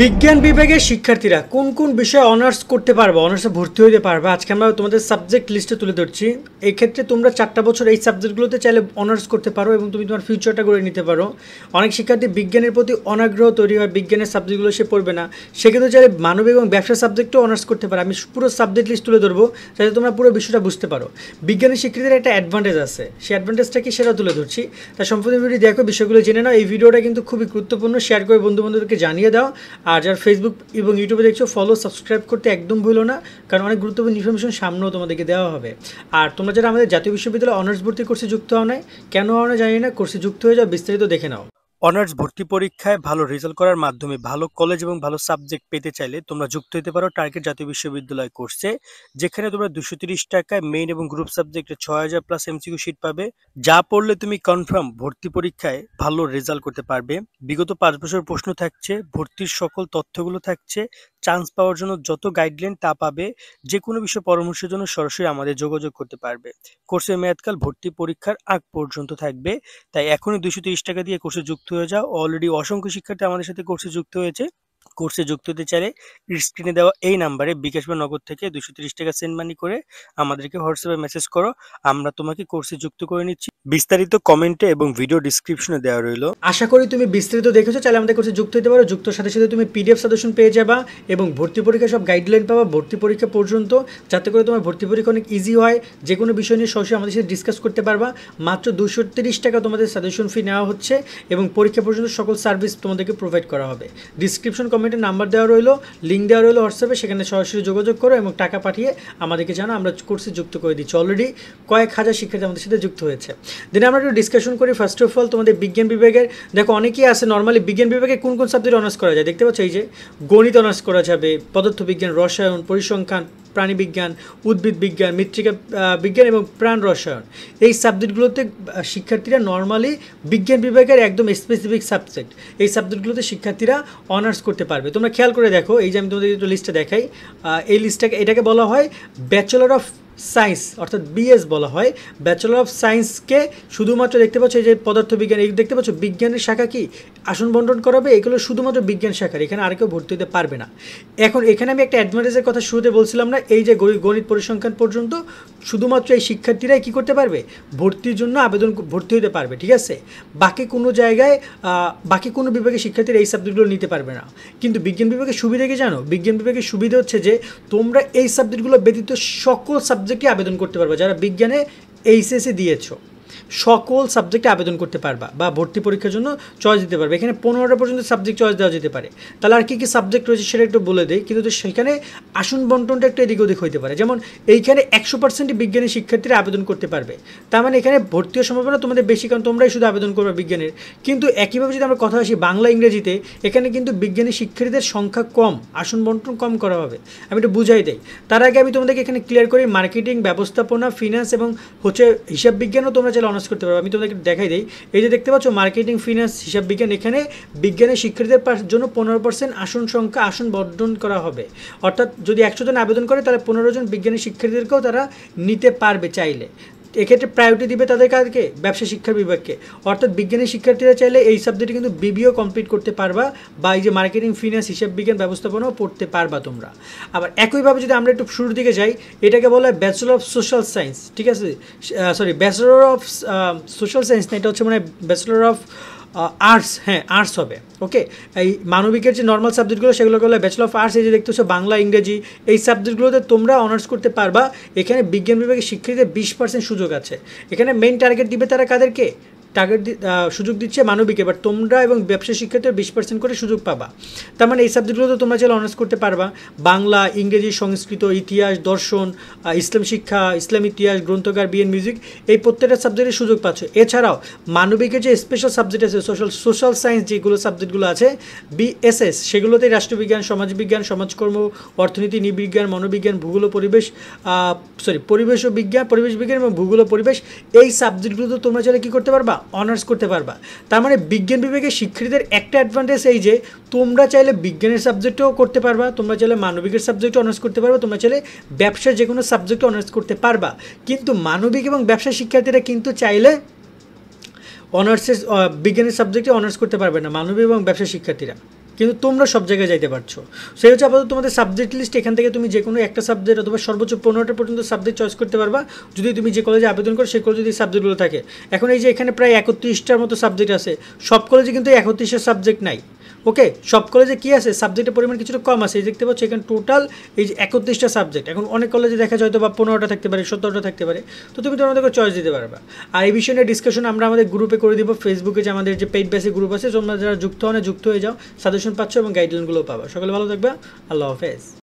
বিজ্ঞান বিভাগের শিক্ষার্থীরা কোন কোন বিষয়ে অনার্স করতে পারবে, অনার্সে ভর্তি হতে পারবে, আজকে আমরা তোমাদের সাবজেক্ট লিস্টে তুলে ধরছি। এই ক্ষেত্রে তোমরা 4টা বছর এই সাবজেক্টগুলোতে চাইলে অনার্স করতে পারো এবং তুমি তোমার ফিউচারটা গড়ে নিতে পারো। অনেক শিক্ষার্থী বিজ্ঞানের প্রতি অনাগ্রহ তৈরি হয়, বিজ্ঞানের সাবজেক্টগুলো সে পড়বে না, সেক্ষেত্রে চাইলে মানবিক এবং ব্যবসা সাবজেক্টও অনার্স করতে পারে। আমি পুরো সাবজেক্ট লিস্ট তুলে ধরবো যাতে তোমরা পুরো বিষয়টা বুঝতে পারো। বিজ্ঞানের শিক্ষার্থীদের একটা অ্যাডভান্টেজ আছে, সেই অ্যাডভান্টেজটা কি সেটা তুলে ধরছি। তাই সম্পূর্ণ ভিডিও দেখো, বিষয়গুলো জেনে নাও। এই ভিডিওটা কিন্তু খুবই গুরুত্বপূর্ণ, শেয়ার করে বন্ধু বান্ধবদেরকে জানিয়ে দাও। আর যারা ফেসবুক এবং ইউটিউবে দেখছো, ফলো সাবস্ক্রাইব করতে একদম ভুলো না, কারণ অনেক গুরুত্বপূর্ণ ইনফরমেশন সামনেও তোমাদেরকে দেওয়া হবে। আর তোমরা যারা আমাদের জাতীয় বিশ্ববিদ্যালয়ে অনার্স ভর্তি কোর্সে যুক্ত হও নাই, কেন হও না জানি না, কোর্সে যুক্ত হয়ে যাও, বিস্তারিত দেখে নাও। অনার্স ভর্তি পরীক্ষায় ভালো রেজাল্ট করার মাধ্যমে ভালো কলেজ এবং ভালো সাবজেক্ট পেতে চাইলে তোমরা যুক্ত হতে পারো টার্গেট জাতীয় বিশ্ববিদ্যালয় কোর্সে, যেখানে তোমরা 230 টাকায় মেইন এবং গ্রুপ সাবজেক্টে 6000 প্লাস এমসিকিউ শিট পাবে, যা পড়লে তুমি কনফার্ম ভর্তি পরীক্ষায় ভালো রেজাল্ট করতে পারবে। বিগত 5 বছর প্রশ্ন থাকছে, ভর্তির সকল তথ্যগুলো থাকছে, চান্স পাওয়ার জন্য যত গাইডলাইন তা পাবে। যে কোনো বিষয়ে পরামর্শের জন্য সরাসরি আমাদের যোগাযোগ করতে পারবে। কোর্সের মেয়াদকাল ভর্তি পরীক্ষার আগ পর্যন্ত থাকবে, তাই এখনই 230 টাকা দিয়ে কোর্সে যুক্ত হয়ে যাও। অলরেডি অসংখ্য শিক্ষার্থী আমাদের সাথে কোর্সে যুক্ত হয়েছে। কোর্সে যুক্ত হতে চাইলে স্ক্রিনে দেওয়া এই নাম্বারে বিকাশ বা নগদ থেকে 230 টাকা সেন্ড মানি করে আমাদেরকে হোয়াটসঅ্যাপে মেসেজ করো, আমরা তোমাকে কোর্সে যুক্ত করে নিচ্ছি। বিস্তারিত কমেন্টে এবং ভিডিও ডিসক্রিপশনে দেওয়া রইল। আশা করি তুমি বিস্তারিত দেখেছো, চাইলে আমাদের কোর্সে যুক্ত হতে পারো। যুক্তর সাথে সাথে তুমি পিডিএফ সাজেশন পেয়ে যাবা এবং ভর্তি পরীক্ষা সব গাইডলাইন পাবা ভর্তি পরীক্ষা পর্যন্ত, যাতে করে তোমার ভর্তি পরীক্ষা অনেক ইজি হয়। যে কোনো বিষয় নিয়ে সরাসরি আমাদের সাথে ডিসকাস করতে পারবা। মাত্র 230 টাকা তোমাদের সাজেশন ফি নেওয়া হচ্ছে এবং পরীক্ষা পর্যন্ত সকল সার্ভিস তোমাদেরকে প্রোভাইড করা হবে। ডিসক্রিপশন কমেন্টে নাম্বার দেওয়া রইলো, লিঙ্ক দেওয়া রইলো হোয়াটসঅ্যাপে, সেখানে সরাসরি যোগাযোগ করো এবং টাকা পাঠিয়ে আমাদেরকে জানো, আমরা কোর্সে যুক্ত করে দিচ্ছি। অলরেডি কয়েক হাজার শিক্ষার্থী আমাদের সাথে যুক্ত হয়েছে। দেন আমরা একটু ডিসকাশন করি। ফার্স্ট অফ অল তোমাদের বিজ্ঞান বিভাগের দেখো অনেকেই আছে, নর্মালি বিজ্ঞান বিভাগে কোন কোন সাবজেক্ট অনার্স করা যায় দেখতে পাচ্ছ। এই যে গণিত অনার্স করা যাবে, পদার্থবিজ্ঞান, রসায়ন, পরিসংখ্যান, প্রাণীবিজ্ঞান, উদ্ভিদ বিজ্ঞান, মৃত্তিকা বিজ্ঞান এবং প্রাণ রসায়ন, এই সাবজেক্টগুলোতে শিক্ষার্থীরা নর্মালি বিজ্ঞান বিভাগের একদম স্পেসিফিক সাবজেক্ট, এই সাবজেক্টগুলোতে শিক্ষার্থীরা অনার্স করতে পারবে। তোমরা খেয়াল করে দেখো, এই যে আমি তোমাদের একটু লিস্টটা দেখাই, এই লিস্টটাকে এটাকে বলা হয় ব্যাচেলর অফ সায়েন্স, অর্থাৎ বিএস বলা হয়। ব্যাচেলর অফ সায়েন্সকে শুধুমাত্র দেখতে পাচ্ছ এই যে পদার্থবিজ্ঞান, এই দেখতে পাচ্ছ বিজ্ঞানের শাখা কি আসন বন্টন করাবে, এগুলো শুধুমাত্র বিজ্ঞান শাখার, এখানে আর কেউ ভর্তি হতে পারবে না। এখন এখানে আমি একটা অ্যাডভান্টেজের কথা শুরুতে বলছিলাম না, এই যে গণিত পরিসংখ্যান পর্যন্ত শুধুমাত্র এই শিক্ষার্থীরাই কী করতে পারবে, ভর্তির জন্য ভর্তি হতে পারবে, ঠিক আছে। বাকি কোনো জায়গায় বাকি কোনো বিভাগের শিক্ষার্থীরা এই সাবজেক্টগুলো নিতে পারবে না। কিন্তু বিজ্ঞান বিভাগের সুবিধা কি জানো, বিজ্ঞান বিভাগের সুবিধা হচ্ছে যে তোমরা এই সাবজেক্টগুলো ব্যতীত সকল সাবজেক্টে আবেদন করতে পারবে। যারা বিজ্ঞানে এইচএসসি দিয়েছো সকল সাবজেক্টে আবেদন করতে পারবা বা ভর্তি পরীক্ষার জন্য চয়েস দিতে পারবে। এখানে 15টা পর্যন্ত সাবজেক্ট চয়েস দেওয়া যেতে পারে। তাহলে আর কী কী সাবজেক্ট রয়েছে সেটা একটু বলে দেয়, কিন্তু সেখানে আসন বন্টনটা একটু এদিক ওদিক হতে পারে। যেমন এইখানে 100% বিজ্ঞানের শিক্ষার্থীরা আবেদন করতে পারবে, তার মানে এখানে ভর্তি হওয়ার সম্ভাবনা তোমাদের বেশি, কারণ তোমরাই শুধু আবেদন করবে বিজ্ঞানের। কিন্তু একইভাবে যদি আমরা কথা আসি বাংলা ইংরেজিতে, এখানে কিন্তু বিজ্ঞানের শিক্ষার্থীদের সংখ্যা কম, আসন বন্টন কম করা হবে। আমি একটু বুঝাই দেই, তার আগে আমি তোমাদেরকে এখানে ক্লিয়ার করি, মার্কেটিং, ব্যবস্থাপনা, ফিনান্স এবং হিসাব বিজ্ঞানও তোমরা চাইলে অনার্স করতে পারবে। আমি তোমাদেরকে দেখাই দিই, এই যে দেখতে পাচ্ছ মার্কেটিং, ফিনান্স, হিসাব বিজ্ঞান, এখানে বিজ্ঞানের শিক্ষার্থীদের জন্য 15% আসন বন্টন করা হবে। অর্থাৎ যদি 100 জন আবেদন করে তাহলে 15 জন বিজ্ঞানের শিক্ষার্থীদেরকেও তারা নিতে পারবে চাইলে। এক্ষেত্রে প্রায়োরিটি দিবে তাদের কাজকে, ব্যবসা শিক্ষা বিভাগকে। অর্থাৎ বিজ্ঞানের শিক্ষার্থীরা চাইলে এই সাবজেক্টে কিন্তু বিবিও কমপ্লিট করতে পারবা, বা এই যে মার্কেটিং, ফিনান্স, হিসাব বিজ্ঞান, ব্যবস্থাপনাও পড়তে পারবা তোমরা। আবার একইভাবে যদি আমরা একটু শুরুর দিকে যাই, এটাকে বলা হয় ব্যাচেলর অফ সোশ্যাল সায়েন্স, ঠিক আছে, ব্যাচেলর অফ সোশ্যাল সায়েন্স না, এটা হচ্ছে মানে ব্যাচেলর অফ আর্টস, হ্যাঁ আর্টস হবে, ওকে। এই মানবিকের যে নর্মাল সাবজেক্টগুলো সেগুলোকে বলে ব্যাচেলর অফ আর্টস। এই যে দেখতে হচ্ছে বাংলা, ইংরেজি, এই সাবজেক্টগুলোতে তোমরা অনার্স করতে পারবা। এখানে বিজ্ঞান বিভাগের শিক্ষার্থীদের 20% সুযোগ আছে। এখানে মেইন টার্গেট দিবে তারা কাদেরকে, সুযোগ দিচ্ছে মানবিকে, বাট তোমরা এবং ব্যবসা শিক্ষার্থীরা 20% করে সুযোগ পাবা। তার মানে এই সাবজেক্টগুলোতে তোমরা চাইলে অনার্স করতে পারবা। বাংলা, ইংরেজি, সংস্কৃত, ইতিহাস, দর্শন, ইসলাম শিক্ষা, ইসলাম ইতিহাস, গ্রন্থকার, বিএন মিউজিক, এই প্রত্যেকটা সাবজেক্টের সুযোগ পাচ্ছ। এছাড়াও মানবিকের যে স্পেশাল সাবজেক্ট আছে, সোশ্যাল সায়েন্স যেগুলো সাবজেক্টগুলো আছে বিএসএস, সেগুলোতে রাষ্ট্রবিজ্ঞান, সমাজবিজ্ঞান, সমাজকর্ম, অর্থনীতি, নৃবিজ্ঞান, মনোবিজ্ঞান, ভূগোল ও পরিবেশ পরিবেশ বিজ্ঞান এবং ভূগোল ও পরিবেশ, এই সাবজেক্টগুলোতে তোমরা চাইলে কী করতে পারবা, অনার্স করতে পারবা। তার মানে বিজ্ঞান বিভাগের শিক্ষার্থীদের একটা অ্যাডভান্টেজ এই যে তোমরা চাইলে বিজ্ঞানের সাবজেক্টও করতে পারবা, তোমরা চাইলে মানবিকের সাবজেক্টও অনার্স করতে পারবা, তোমরা চাইলে ব্যবসার যে কোনো সাবজেক্টও অনার্স করতে পারবা। কিন্তু মানবিক এবং ব্যবসা শিক্ষার্থীরা কিন্তু চাইলে অনার্সের বিজ্ঞানের সাবজেক্টে অনার্স করতে পারবে না, মানবিক এবং ব্যবসা শিক্ষার্থীরা। কিন্তু তোমরা সব জায়গায় যাইতে পারছো। সেই হচ্ছে আপাতত তোমাদের সাবজেক্ট লিস্ট, এখান থেকে তুমি যে কোনো একটা সাবজেক্ট অথবা সর্বোচ্চ 15টা পর্যন্ত সাবজেক্ট চয়েস করতে পারবা যদি তুমি যে কলেজে আবেদন করো সেই কলেজে এই সাবজেক্টগুলো থাকে। এখন এই যে এখানে প্রায় 31টার মতো সাবজেক্ট আছে, সব কলেজে কিন্তু 31টা সাবজেক্ট নাই। ওকে, সব কলেজে কী আছে, সাবজেক্টের পরিমাণ কিছুটা কম আছে। এই দেখতে পাচ্ছ এখানে টোটাল এই যে 31টা সাবজেক্ট। এখন অনেক কলেজে দেখা যায় হয়তো বা 15টা থাকতে পারে, 17টা থাকতে পারে। তো তুমি তোমাদেরকে চয়েস দিতে পারবা। আর এই বিষয়ে নিয়ে ডিসকাশন আমরা আমাদের গ্রুপে করে দিব, ফেসবুকে যে আমাদের যে পেইড বেসিক গ্রুপ আছে, তোমরা যারা যুক্ত হয়ে যাও, সাজেশন পাচ্ছ এবং গাইডলাইনগুলো পাবা। সকলে ভালো থাকবে, আল্লাহ হাফেজ।